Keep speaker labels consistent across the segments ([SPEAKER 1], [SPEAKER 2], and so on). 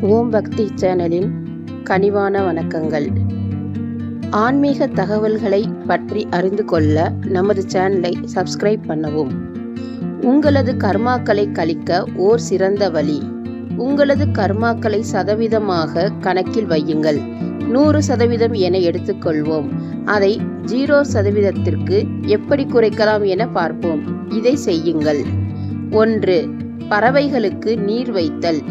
[SPEAKER 1] ஓம் பக்தி சேனலின் கனிவான வணக்கங்கள். ஆன்மீக தகவல்களை பற்றி அறிந்து கொள்ள நமது சேனலை சப்ஸ்கிரைப் பண்ணவும். உங்களது கர்மாக்களை கழிக்க ஓர் சிறந்த வழி. உங்களது கர்மாக்களை சதவீதமாக கணக்கில் வையுங்கள். 100% என எடுத்துக்கொள்வோம். அதை 0% எப்படி குறைக்கலாம் என பார்ப்போம். இதை செய்யுங்கள். 1. பறவைகளுக்கு நீர் வைத்தல்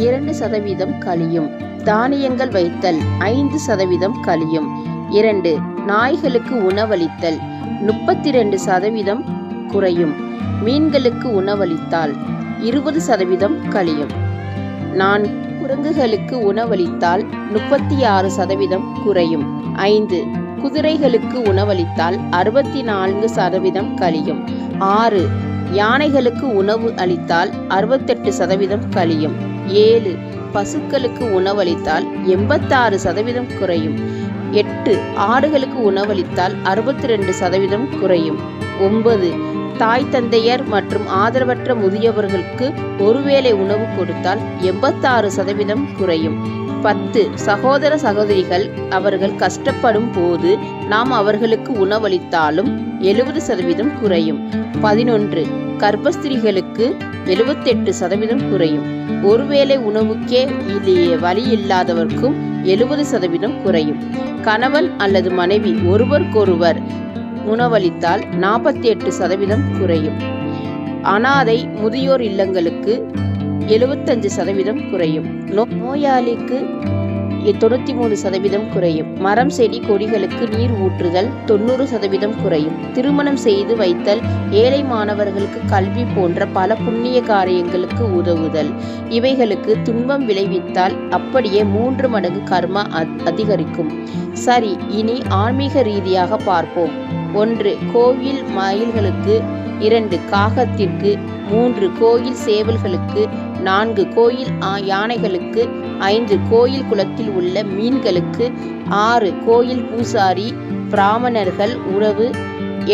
[SPEAKER 1] 2% கழியும். தானியங்கள் வைத்தல் 5% கழியும். 2. நாய்களுக்கு உணவளித்தல் 32% குறையும். மீன்களுக்கு உணவளித்தால் 20% கழியும். 4. குரங்குகளுக்கு உணவளித்தால் 36% குறையும். 5. குதிரைகளுக்கு உணவளித்தால் 64% கழியும். 6. யானைகளுக்கு உணவு அளித்தால் 68% கழியும். 7. பசுக்களுக்கு உணவளித்தால் 86% குறையும். 8. ஆடுகளுக்கு உணவளித்தால் 62% குறையும். 9. தாய் தந்தையர் மற்றும் ஆதரவற்ற முதியவர்களுக்கு ஒருவேளை உணவு கொடுத்தால் 86% குறையும். 10. சகோதர சகோதரிகள் அவர்கள் கஷ்டப்படும் போது நாம் அவர்களுக்கு உணவளித்தாலும் 70% குறையும். 11. கர்ப்பஸ்திரிகளுக்கு 78% குறையும். ஒருவேளை உணவுக்கே வழி இல்லாதவர்க்கும் 70% குறையும். கணவன் அல்லது மனைவி ஒருவருக்கொருவர் உணவளித்தால் 48% குறையும். அனாதை முதியோர் இல்லங்களுக்கு 75% குறையும். நோயாளிக்கு 93% குறையும். மரம் செடி கொடிகளுக்கு நீர் ஊற்றுதல் 90% குறையும். திருமணம் செய்து வைத்தல், ஏழை மாணவர்களுக்கு கல்வி போன்ற பல புண்ணிய காரியங்களுக்கு உதவுதல், இவைகளுக்கு துன்பம் விளைவித்தால் அப்படியே 3 மடங்கு கர்மா அதிகரிக்கும். சரி, இனி ஆன்மீக ரீதியாக பார்ப்போம். 1. கோவில் மயில்களுக்கு 2. காகத்திற்கு 3. கோயில் சேவல்களுக்கு 4. கோயில் யானைகளுக்கு 5. கோயில் குளத்தில் உள்ள மீன்களுக்கு 6. கோயில் பூசாரி பிராமணர்கள் உறவு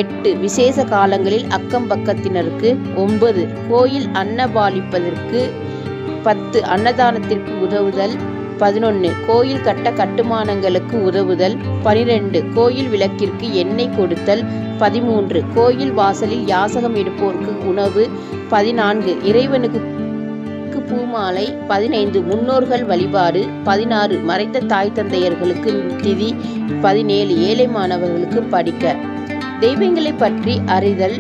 [SPEAKER 1] 8. விசேஷ காலங்களில் அக்கம் பக்கத்தினருக்கு 9. கோயில் அன்னபாலிப்பதற்கு 10. அன்னதானத்திற்கு உதவுதல் 11. கோயில் கட்டுமானங்களுக்கு உதவுதல் 12. கோயில் விளக்கிற்கு எண்ணெய் கொடுத்தல் 13. கோயில் வாசலில் யாசகம் எடுப்போருக்கு உணவு 14. இறைவனுக்கு பூமாலை 15. முன்னோர்கள் வழிபாடு 16. மறைத்த தாய் தந்தையர்களுக்கு திதி 17. ஏழை மாணவர்களுக்கு படிக்க. தெய்வங்களை பற்றி அறிதல்,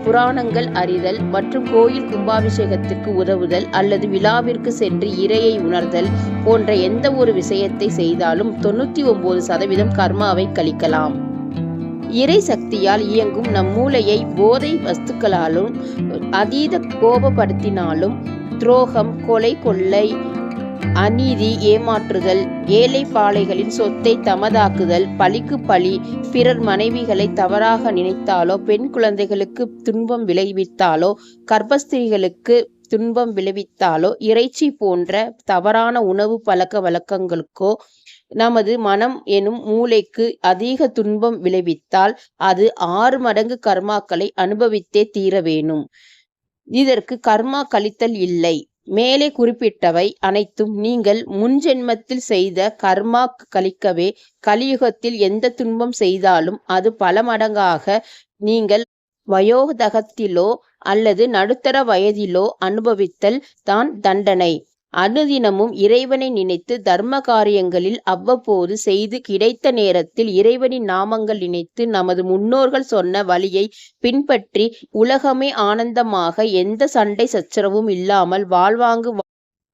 [SPEAKER 1] புராணங்கள் அறிதல் மற்றும் கோயில் கும்பாபிஷேகத்திற்கு உதவுதல் அல்லது விழாவிற்கு சென்று இறையை உணர்தல் போன்ற எந்த ஒரு விஷயத்தை செய்தாலும் 99% கர்மாவை கழிக்கலாம். இறை சக்தியால் இயங்கும் நம் மூளையை போதை வஸ்துக்களாலும் அதீத கோபப்படுத்தினாலும் துரோகம், கொலை, கொள்ளை, அநீதி, ஏமாற்றுதல், ஏழை பாளைகளின் சொத்தை தமதாக்குதல், பழிக்கு பழி, பிறர் மனைவிகளை தவறாக நினைத்தாலோ, பெண் குழந்தைகளுக்கு துன்பம் விளைவித்தாலோ, கர்ப்பஸ்திரிகளுக்கு துன்பம் விளைவித்தாலோ, இறைச்சி போன்ற தவறான உணவு பழக்க வழக்கங்களுக்கோ, நமது மனம் எனும் மூளைக்கு அதிக துன்பம் விளைவித்தால் அது 6 மடங்கு கர்மாக்களை அனுபவித்தே தீர வேணும். இதற்கு கர்மா கழித்தல் இல்லை. மேலே குறிப்பிட்டவை அனைத்தும் நீங்கள் முன்ஜென்மத்தில் செய்த கர்மா கழிக்கவே. கலியுகத்தில் எந்த துன்பம் செய்தாலும் அது பல மடங்காக நீங்கள் வயோதகத்திலோ அல்லது நடுத்தர வயதிலோ அனுபவித்தல் தான் தண்டனை. அனுதினமும் இறைவனை நினைத்து தர்ம காரியங்களில் அவ்வப்போது செய்து கிடைத்த நேரத்தில் இறைவனின் நாமங்கள் நினைத்து நமது முன்னோர்கள் சொன்ன வழியை பின்பற்றி உலகமே ஆனந்தமாக எந்த சண்டை சச்சரவும் இல்லாமல் வாழ்வாங்கு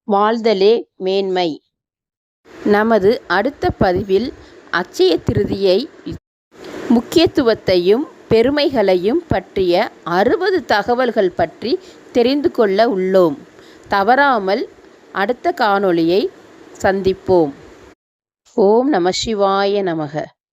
[SPEAKER 1] வாழ்தலே மேன்மை. நமது அடுத்த பதிவில் அட்சய திருதியை முக்கியத்துவத்தையும் பெருமைகளையும் பற்றிய 60 தகவல்கள் பற்றி தெரிந்து கொள்ள உள்ளோம். தவறாமல் அடுத்த காணொளியை சந்திப்போம். ஓம் நம சிவாய நமக.